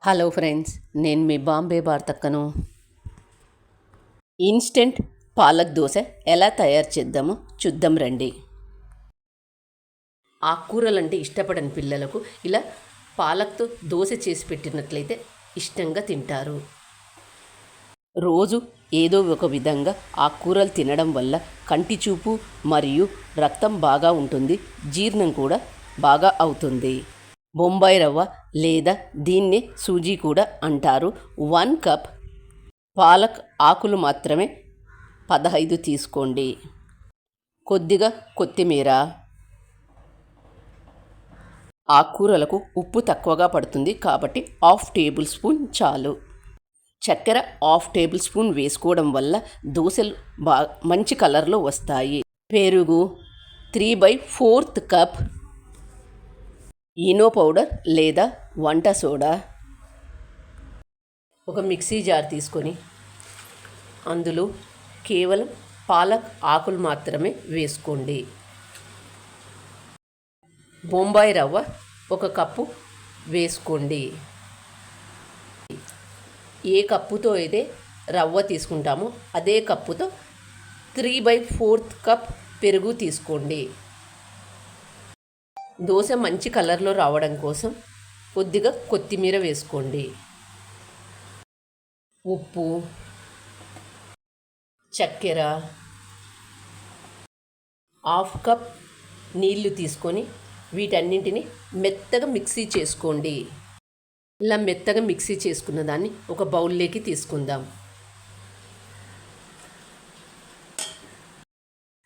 Hello friends, నేను మీ Bombay భారతక్కను. Instant palak dosa ఎలా తయారు చేద్దామో చూద్దాం రండి. ఆకుకూరలంటే ఇష్టపడని పిల్లలకు ఇలా పాలక్తో దోశ చేసి పెట్టినట్లయితే ఇష్టంగా తింటారు. రోజు ఏదో ఒక విధంగా ఆకుకూరలు తినడం వల్ల కంటి చూపు మరియు రక్తం బాగా ఉంటుంది, జీర్ణం కూడా బాగా అవుతుంది. బొంబాయి రవ్వ లేదా దీన్నే సూజీ కూడా అంటారు. 1 కప్ పాలక్ ఆకులు మాత్రమే 15 తీసుకోండి. కొద్దిగా కొత్తిమీర. ఆకుకూరలకు ఉప్పు తక్కువగా పడుతుంది కాబట్టి 1/2 టేబుల్ స్పూన్ చాలు. చక్కెర 1/2 టేబుల్ స్పూన్ వేసుకోవడం వల్ల దోశలు మంచి కలర్లో వస్తాయి. పెరుగు 3/4 కప్. ఈనో పౌడర్ లేదా వంట సోడా. ఒక మిక్సీ జార్ తీసుకొని అందులో కేవలం పాలక్ ఆకులు మాత్రమే వేసుకోండి. బొంబాయి రవ్వ 1 కప్పు వేసుకోండి. ఏ కప్పుతో అయితే రవ్వ తీసుకుంటామో అదే కప్పుతో 3/4 కప్ పెరుగు తీసుకోండి. దోశ మంచి కలర్లో రావడం కోసం కొద్దిగా కొత్తిమీర వేసుకోండి. ఉప్పు, చక్కెర, 1/2 కప్ నీళ్లు తీసుకొని వీటన్నింటిని మెత్తగా మిక్సీ చేసుకోండి. ఇలా మెత్తగా మిక్సీ చేసుకున్న దాన్ని ఒక బౌల్లోకి తీసుకుందాం.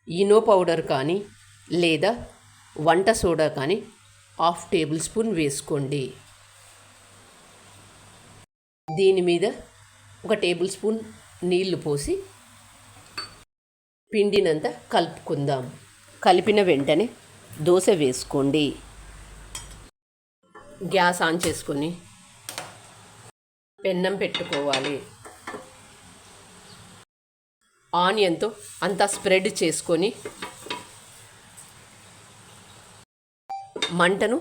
ఈనో పౌడర్ కానీ లేదా వంట సోడా కానీ 1/2 టేబుల్ స్పూన్ వేసుకోండి. దీని మీద 1 టేబుల్ స్పూన్ నీళ్లు పోసి పిండినంత కలుపుకుందాం. కలిపిన వెంటనే దోశ వేసుకోండి. గ్యాస్ ఆన్ చేసుకొని పెన్నం పెట్టుకోవాలి. ఆనియన్తో అంతా స్ప్రెడ్ చేసుకొని మంటను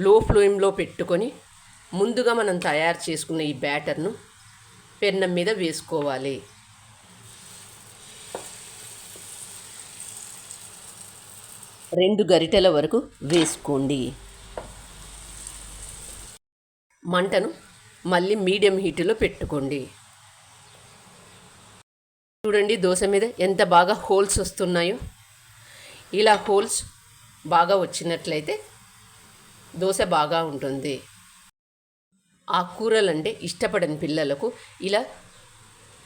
లో ఫ్లేమ్లో పెట్టుకొని ముందుగా మనం తయారు చేసుకున్న ఈ బ్యాటర్ను పెన్నం మీద వేసుకోవాలి. రెండు గరిటెల వరకు వేసుకోండి. మంటను మళ్ళీ మీడియం హీట్లో పెట్టుకోండి. చూడండి దోశ మీద ఎంత బాగా హోల్స్ వస్తున్నాయో. ఇలా హోల్స్ బాగా వచ్చినట్లయితే దోశ బాగా ఉంటుంది. ఆకుకూరలంటే ఇష్టపడని పిల్లలకు ఇలా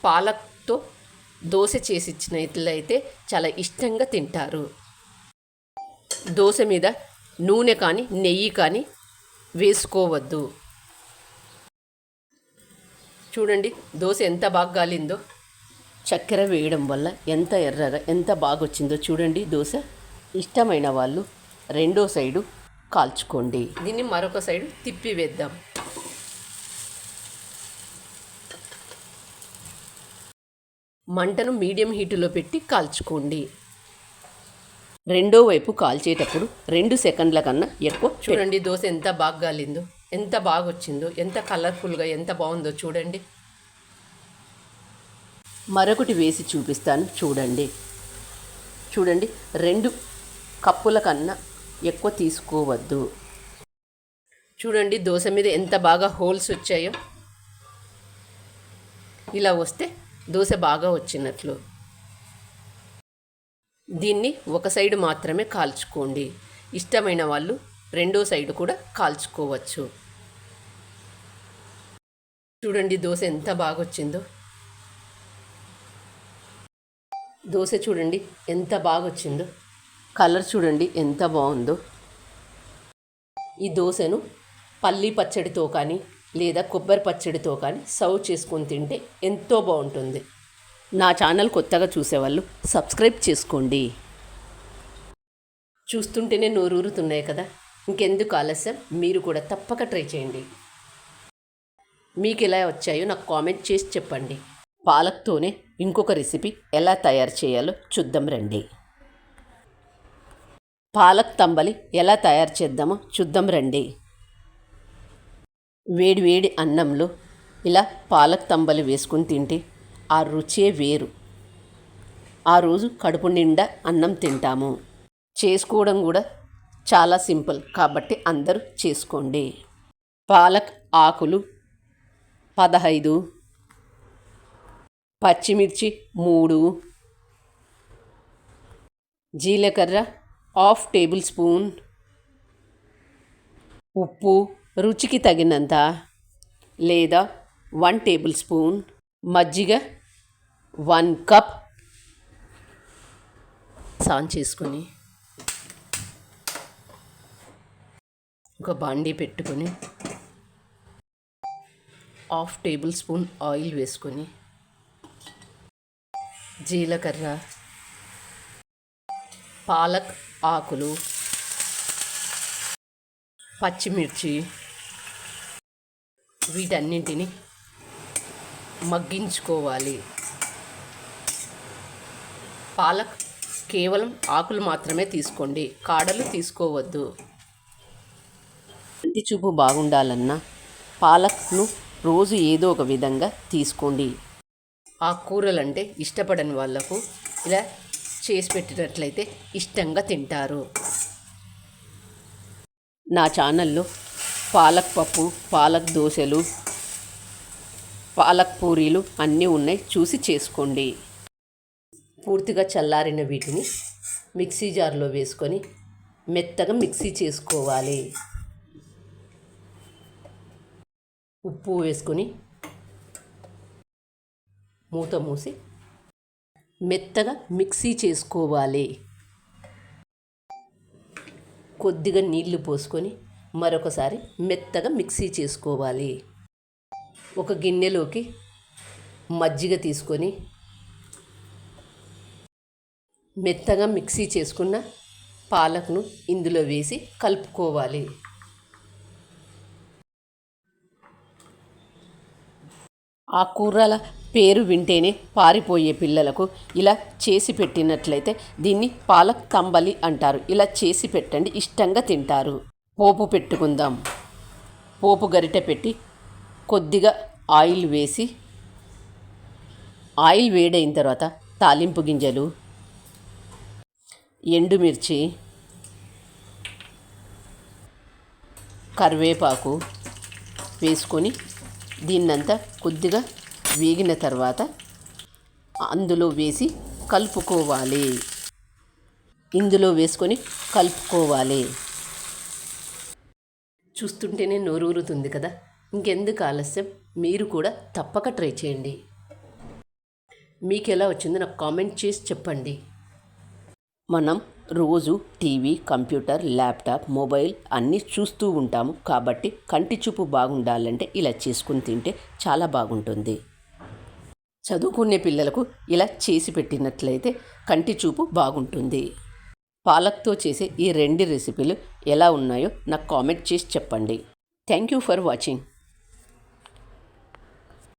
పాలక్తో దోశ చేసి ఇచ్చినట్లయితే చాలా ఇష్టంగా తింటారు. దోశ మీద నూనె కానీ నెయ్యి కానీ వేసుకోవద్దు. చూడండి దోశ ఎంత బాగా గాలిందో. చక్కెర వేయడం వల్ల ఎంత ఎర్రగా ఎంత బాగా వచ్చిందో చూడండి దోశ. ఇష్టమైన వాళ్ళు రెండో సైడు కాల్చుకోండి. దీన్ని మరొక సైడు తిప్పి వేద్దాం. మంటను మీడియం హీటులో పెట్టి కాల్చుకోండి. రెండో వైపు కాల్చేటప్పుడు 2 సెకండ్ల కన్నా ఎక్కువ. చూడండి దోశ ఎంత బాగా గాలిందో, ఎంత బాగా వచ్చిందో, ఎంత కలర్ఫుల్గా ఎంత బాగుందో చూడండి. మరొకటి వేసి చూపిస్తాను చూడండి. చూడండి 2 కప్పుల కన్నా ఎక్కువ తీసుకోవద్దు. చూడండి దోశ మీద ఎంత బాగా హోల్స్ వచ్చాయో. ఇలా వస్తే దోశ బాగా వచ్చినట్లు. దీన్ని ఒక సైడు మాత్రమే కాల్చుకోండి. ఇష్టమైన వాళ్ళు రెండో సైడు కూడా కాల్చుకోవచ్చు. చూడండి దోశ ఎంత బాగా వచ్చిందో. దోశ చూడండి ఎంత బాగా వచ్చిందో. కలర్ చూడండి ఎంత బాగుందో. ఈ దోశను పల్లీ పచ్చడితో కానీ లేదా కొబ్బరి పచ్చడితో కానీ సర్వ్ చేసుకొని తింటే ఎంతో బాగుంటుంది. నా ఛానల్ కొత్తగా చూసేవాళ్ళు సబ్స్క్రైబ్ చేసుకోండి. చూస్తుంటేనే నోరూరుతున్నాయి కదా. ఇంకెందుకు ఆలస్యం, మీరు కూడా తప్పక ట్రై చేయండి. మీకు ఎలా వచ్చాయో నాకు కామెంట్ చేసి చెప్పండి. పాలక్తోనే ఇంకొక రెసిపీ ఎలా తయారు చేయాలో చూద్దాం రండి. పాలక్ తంబలి ఎలా తయారు చేద్దామో చూద్దాం రండి. వేడి వేడి అన్నంలో ఇలా పాలక్ తంబలి వేసుకుని తింటే ఆ రుచే వేరు. ఆ రోజు కడుపు నిండా అన్నం తింటాము. చేసుకోవడం కూడా చాలా సింపుల్ కాబట్టి అందరూ చేసుకోండి. పాలక్ ఆకులు 15, పచ్చిమిర్చి 3, జీలకర్ర ½ టేబుల్ స్పూన్, ఉప్పు రుచికి తగినంత లేదా 1 టేబుల్ స్పూన్, మజ్జిగ 1 కప్. ఆన్ చేసుకొని ఒక బాండీ పెట్టుకొని ½ టేబుల్ స్పూన్ ఆయిల్ వేసుకొని జీలకర్ర, పాలక్ ఆకులు, పచ్చిమిర్చి వీటన్నింటిని మగ్గించుకోవాలి. పాలక్ కేవలం ఆకులు మాత్రమే తీసుకోండి, కాడలు తీసుకోవద్దు. కంటి చూపు బాగుండాలన్నా పాలక్ను రోజు ఏదో ఒక విధంగా తీసుకోండి. ఆ కూరలంటే ఇష్టపడని వాళ్ళకు ఇలా చేసి పెట్టినట్లయితే ఇష్టంగా తింటారు. నా ఛానల్లో పాలక్ పప్పు, పాలక్ దోశలు, పాలక్ పూరీలు అన్నీ ఉన్నాయి, చూసి చేసుకోండి. పూర్తిగా చల్లారిన వీటిని మిక్సీ జార్లో వేసుకొని మెత్తగా మిక్సీ చేసుకోవాలి. ఉప్పు వేసుకొని మూత మూసి మెత్తగా మిక్సీ చేసుకోవాలి. కొద్దిగా నీళ్లు పోసుకొని మరొకసారి మెత్తగా మిక్సీ చేసుకోవాలి. ఒక గిన్నెలోకి మజ్జిగ తీసుకొని మెత్తగా మిక్సీ చేసుకున్న పాలక్ను ఇందులో వేసి కలుపుకోవాలి. ఆ కూరల పేరు వింటేనే పారిపోయే పిల్లలకు ఇలా చేసి పెట్టినట్లయితే దీన్ని పాలక్ తంబలి అంటారు. ఇలా చేసి పెట్టండి, ఇష్టంగా తింటారు. పోపు పెట్టుకుందాం. పోపు గరిటె పెట్టి కొద్దిగా ఆయిల్ వేసి, ఆయిల్ వేడైన తర్వాత తాలింపు గింజలు, ఎండుమిర్చి, కరివేపాకు వేసుకొని దీన్నంతా కొద్దిగా వేగిన తర్వాత అందులో వేసి కలుపుకోవాలి. ఇందులో వేసుకొని కలుపుకోవాలి. చూస్తుంటేనే నోరూరుతుంది కదా. ఇంకెందుకు ఆలస్యం, మీరు కూడా తప్పక ట్రై చేయండి. మీకు ఎలా వచ్చిందో నాకు కామెంట్ చేసి చెప్పండి. మనం రోజు టీవీ, కంప్యూటర్, ల్యాప్టాప్, మొబైల్ అన్నీ చూస్తూ ఉంటాము. కాబట్టి కంటి చూపు బాగుండాలంటే ఇలా చేసుకుని తింటే చాలా బాగుంటుంది. చదువుకునే పిల్లలకు ఇలా చేసి పెట్టినట్లయితే కంటి చూపు బాగుంటుంది. పాలక్తో చేసే ఈ 2 రెసిపీలు ఎలా ఉన్నాయో నాకు కామెంట్ చేసి చెప్పండి. Thank you for watching.